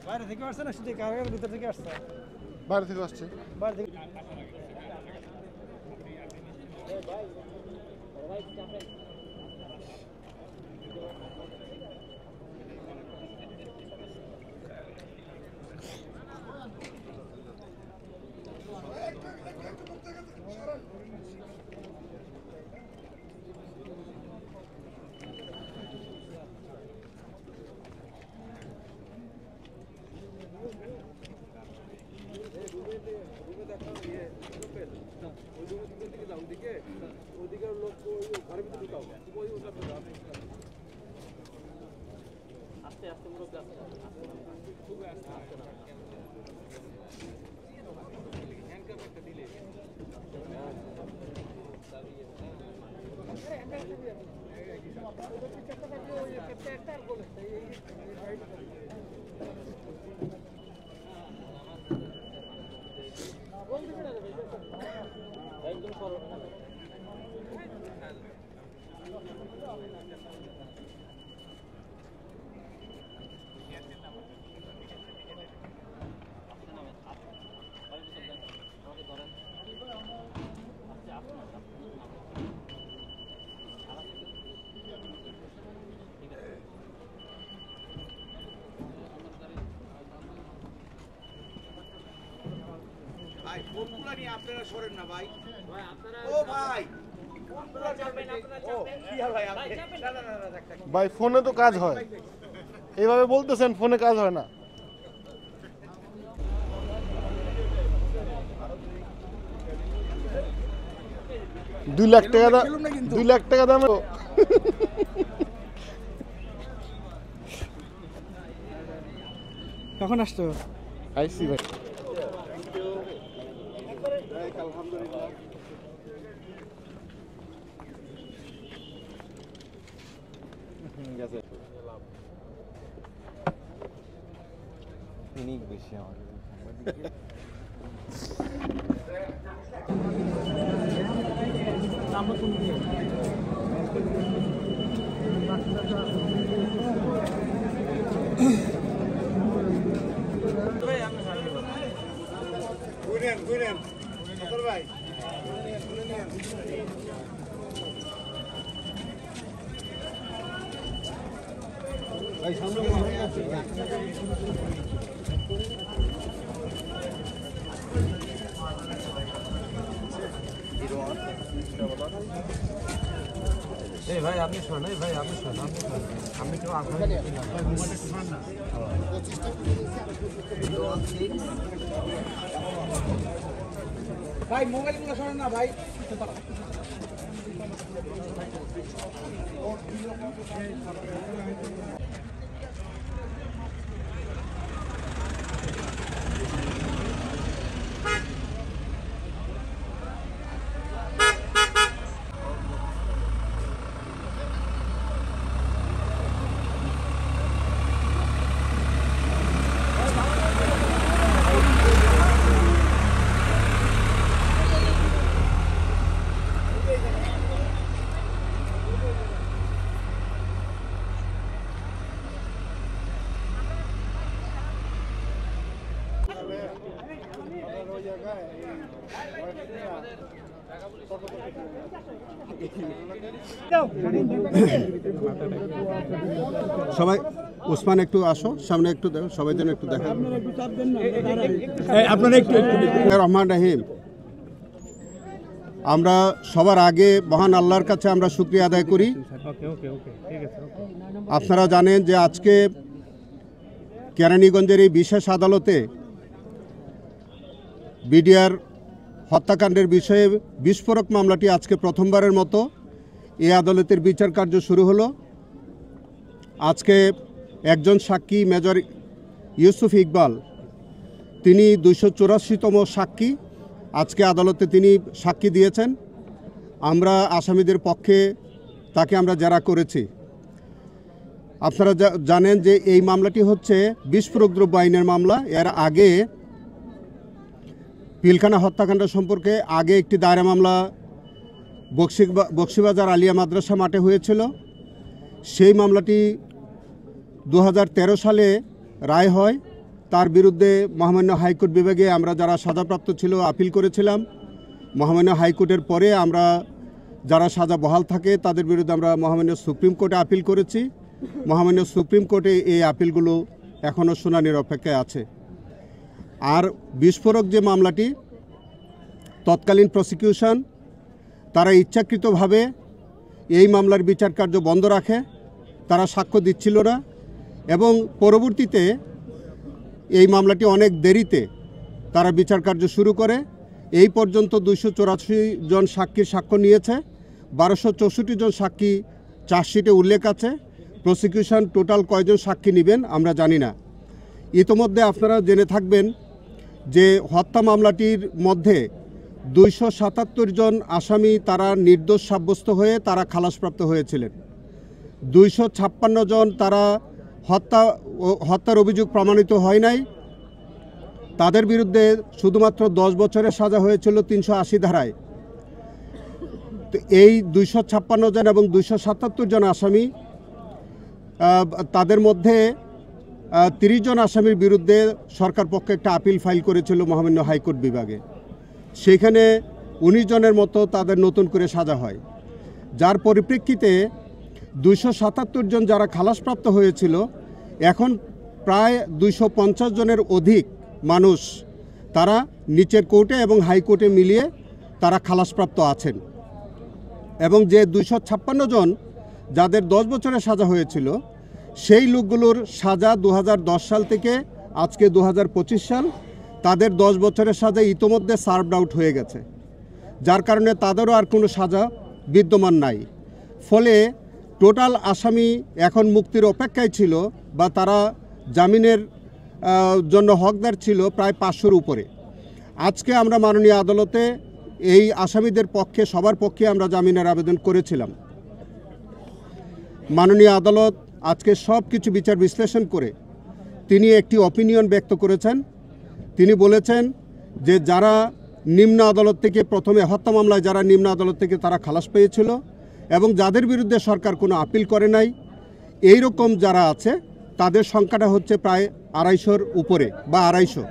বাইরে থেকে আসছে না, শুধু কারাগারের ভিতর থেকে আসছে। বাইরে থেকে আসছে। বাইরে থেকে আপনারা সরেন না ভাই, ও ভাই ভাই ফোনে তো কাজ হয়, এইভাবে বলতেছেন ফোনে কাজ হয় না। $2 লাখ টাকা দাম। কখন আসছো? আইসি ভাই। বেশি আমাদের ভাই ভাই আপনি শোন, ভাই আপনি শোন, আপনি কেউ আসবেন না। ভাই মোবাইল গুলো শোনেন না ভাই। সবাই ওসমান একটু আসো সামনে, একটু দেখো সবাই যেন একটু দেখো। রহমান রহিম, আমরা সবার আগে মহান আল্লাহর কাছে আমরা শুকরিয়া আদায় করি। আপনারা জানেন যে আজকে কেরানীগঞ্জের এই বিশেষ আদালতে বিডিআর হত্যাকাণ্ডের বিষয়ে বিস্ফোরক মামলাটি আজকে প্রথমবারের মতো এই আদালতের বিচার কার্য শুরু হলো। আজকে একজন সাক্ষী মেজর ইউসুফ ইকবাল, তিনি 284তম সাক্ষী, আজকে আদালতে তিনি সাক্ষী দিয়েছেন। আমরা আসামিদের পক্ষে তাকে আমরা জেরা করেছি। আপনারা জানেন যে এই মামলাটি হচ্ছে বিস্ফোরক দ্রব্য আইনের মামলা। এর আগে পিলখানা হত্যাকাণ্ড সম্পর্কে আগে একটি দায়েরা মামলা বকশিবাজার আলিয়া মাদ্রাসা মাঠে হয়েছিল। সেই মামলাটি 2013 সালে রায় হয় তার বিরুদ্ধে মহামান্য হাইকোর্ট বিভাগে আমরা যারা সাজাপ্রাপ্ত ছিল আপিল করেছিলাম। মহামান্য হাইকোর্টের পরে আমরা যারা সাজা বহাল থাকে তাদের বিরুদ্ধে আমরা মহামান্য সুপ্রিম কোর্টে আপিল করেছি। মহামান্য সুপ্রিম কোর্টে এই আপিলগুলো এখনও শুনানির অপেক্ষায় আছে। আর বিস্ফোরক যে মামলাটি, তৎকালীন প্রসিকিউশন তারা ইচ্ছাকৃতভাবে এই মামলার বিচার কার্য বন্ধ রাখে, তারা সাক্ষ্য দিচ্ছিল না এবং পরবর্তীতে এই মামলাটি অনেক দেরিতে তারা বিচার কার্য শুরু করে। এই পর্যন্ত 284 জন সাক্ষীর সাক্ষ্য নিয়েছে, 1264 জন সাক্ষী চার্জশিটে উল্লেখ আছে। প্রসিকিউশন টোটাল কয়জন সাক্ষী নেবেন আমরা জানি না। ইতোমধ্যে আপনারা জেনে থাকবেন যে হত্যা মামলাটির মধ্যে 277 জন আসামি তারা নির্দোষ সাব্যস্ত হয়ে তারা খালাসপ্রাপ্ত হয়েছিলেন। 256 জন তারা হত্যার অভিযোগ প্রমাণিত হয় নাই, তাদের বিরুদ্ধে শুধুমাত্র 10 বছরের সাজা হয়েছিল 380 ধারায়। তো এই 256 জন এবং 277 জন আসামি, তাদের মধ্যে 30 জন আসামির বিরুদ্ধে সরকার পক্ষে একটা আপিল ফাইল করেছিল মহামান্য হাইকোর্ট বিভাগে। সেখানে 19 জনের মতো তাদের নতুন করে সাজা হয়, যার পরিপ্রেক্ষিতে 277 জন যারা খালাসপ্রাপ্ত হয়েছিল এখন প্রায় 250 জনের অধিক মানুষ তারা নিচের কোর্টে এবং হাইকোর্টে মিলিয়ে তারা খালাসপ্রাপ্ত আছেন। এবং যে 256 জন যাদের 10 বছরের সাজা হয়েছিল সেই লোকগুলোর সাজা 2010 সাল থেকে আজকে 2025 সাল, তাদের 10 বছরের সাজা ইতোমধ্যে সার্ভড আউট হয়ে গেছে, যার কারণে তাদেরও আর কোনো সাজা বিদ্যমান নাই। ফলে টোটাল আসামি এখন মুক্তির অপেক্ষায় ছিল বা তারা জামিনের জন্য হকদার ছিল প্রায় 500-র উপরে। আজকে আমরা মাননীয় আদালতে এই আসামিদের পক্ষে সবার পক্ষে আমরা জামিনের আবেদন করেছিলাম। মাননীয় আদালত আজকে সব কিছু বিচার বিশ্লেষণ করে তিনি একটি অপিনিয়ন ব্যক্ত করেছেন। তিনি বলেছেন যে যারা নিম্ন আদালত থেকে প্রথমে হত্যা মামলায় যারা নিম্ন আদালত থেকে তারা খালাস পেয়েছিল এবং যাদের বিরুদ্ধে সরকার কোনো আপিল করে নাই, এই রকম যারা আছে তাদের সংখ্যাটা হচ্ছে প্রায় 250-র উপরে বা 250।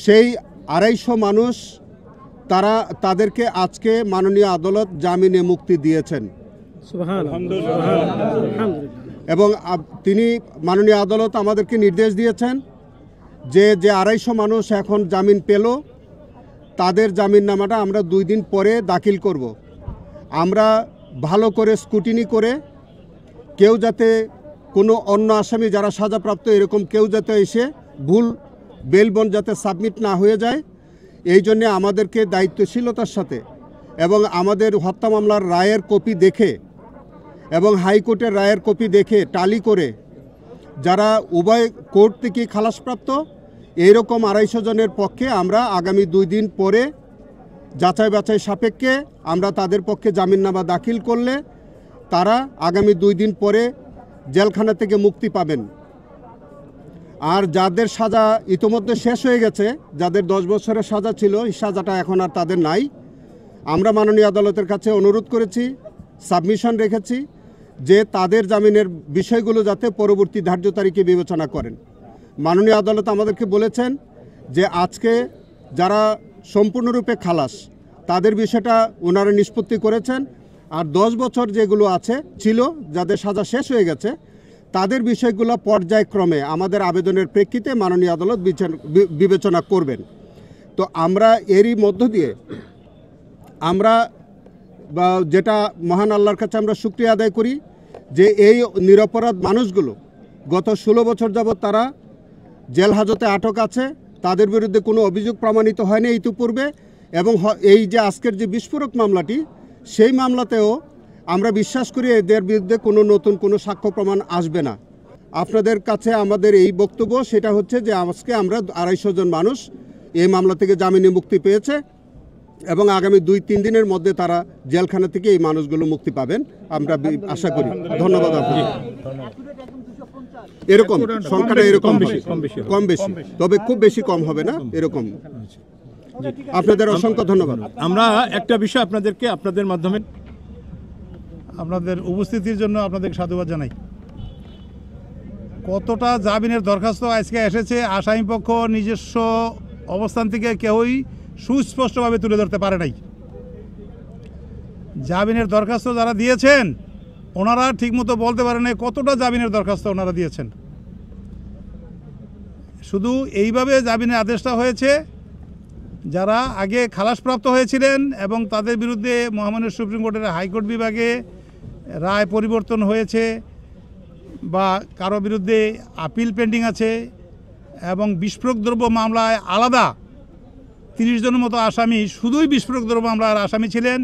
সেই 250 মানুষ তাদেরকে আজকে মাননীয় আদালত জামিনে মুক্তি দিয়েছেন এবং তিনি মাননীয় আদালত আমাদেরকে নির্দেশ দিয়েছেন যে 250 মানুষ এখন জামিন পেল তাদের জামিননামাটা আমরা 2 দিন পরে দাখিল করব। আমরা ভালো করে স্ক্রুটিনি করে কেউ যাতে কোনো অন্য আসামি যারা সাজাপ্রাপ্ত এরকম কেউ যাতে এসে ভুল বেল বন্ড যাতে সাবমিট না হয়ে যায়, এই জন্যে আমাদেরকে দায়িত্বশীলতার সাথে এবং আমাদের হত্যা মামলার রায়ের কপি দেখে এবং হাইকোর্টের রায়ের কপি দেখে টালি করে যারা উভয় কোর্ট থেকে খালাসপ্রাপ্ত এইরকম 250 জনের পক্ষে আমরা আগামী 2 দিন পরে যাচাই বাছাই সাপেক্ষে আমরা তাদের পক্ষে জামিননামা দাখিল করলে তারা আগামী 2 দিন পরে জেলখানা থেকে মুক্তি পাবেন। আর যাদের সাজা ইতোমধ্যে শেষ হয়ে গেছে, যাদের 10 বছরের সাজা ছিল, এই সাজাটা এখন আর তাদের নাই। আমরা মাননীয় আদালতের কাছে অনুরোধ করেছি, সাবমিশন রেখেছি যে তাদের জামিনের বিষয়গুলো যাতে পরবর্তী ধার্য তারিখে বিবেচনা করেন। মাননীয় আদালত আমাদেরকে বলেছেন যে আজকে যারা সম্পূর্ণরূপে খালাস তাদের বিষয়টা ওনারা নিষ্পত্তি করেছেন, আর 10 বছর যেগুলো ছিল যাদের সাজা শেষ হয়ে গেছে তাদের বিষয়গুলো পর্যায়ক্রমে আমাদের আবেদনের প্রেক্ষিতে মাননীয় আদালত বিবেচনা করবেন। তো আমরা এরই মধ্য দিয়ে আমরা যেটা মহান আল্লাহর কাছে আমরা শুকরিয়া আদায় করি যে এই নিরপরাধ মানুষগুলো গত 16 বছর যাবৎ তারা জেল হাজতে আটক আছে, তাদের বিরুদ্ধে কোনো অভিযোগ প্রমাণিত হয়নি ইতিপূর্বে, এবং এই যে আজকের যে বিস্ফোরক মামলাটি সেই মামলাতেও আমরা বিশ্বাস করি এদের বিরুদ্ধে কোনো নতুন কোনো সাক্ষ্য প্রমাণ আসবে না। আপনাদের কাছে আমাদের এই বক্তব্য সেটা হচ্ছে যে আজকে আমরা 250 জন মানুষ এই মামলা থেকে জামিনে মুক্তি পেয়েছে এবং আগামী 2-3 দিনের মধ্যে তারা জেলখানা থেকে এই মানুষগুলো মুক্তি পাবেন আমরা আশা করি। ধন্যবাদ আপনাকে। এরকম সংখ্যাটা এরকম কম বেশি, তবে খুব বেশি কম হবে না, এরকম। আপনাদের অসংখ্য ধন্যবাদ। আমরা একটা বিষয় আপনাদের মাধ্যমে আপনাদের উপস্থিতির জন্য আপনাদের সাধুবাদ জানাই। কতটা জামিনের দরখাস্ত আজকে এসেছে আসামি পক্ষ নিজস্ব অবস্থান থেকে কেউই সুস্পষ্টভাবে তুলে ধরতে পারে নাই। জামিনের দরখাস্ত যারা দিয়েছেন ওনারা ঠিকমতো বলতে পারেন নাই কতটা জামিনের দরখাস্ত ওনারা দিয়েছেন। শুধু এইভাবে জামিনের আদেশটা হয়েছে যারা আগে খালাসপ্রাপ্ত হয়েছিলেন এবং তাদের বিরুদ্ধে মহামান্য সুপ্রিম কোর্টের হাইকোর্ট বিভাগে রায় পরিবর্তন হয়েছে বা কারো বিরুদ্ধে আপিল পেন্ডিং আছে এবং বিস্ফোরক দ্রব্য মামলায় আলাদা 30 জনের মতো আসামি শুধুই বিস্ফোরক দ্রব্য মামলার আসামি ছিলেন।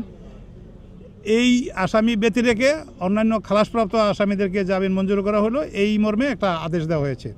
এই আসামি ব্যতি রেখে অন্যান্য খালাসপ্রাপ্ত আসামিদেরকে জামিন মঞ্জুর করা হলো, এই মর্মে একটা আদেশ দেওয়া হয়েছে।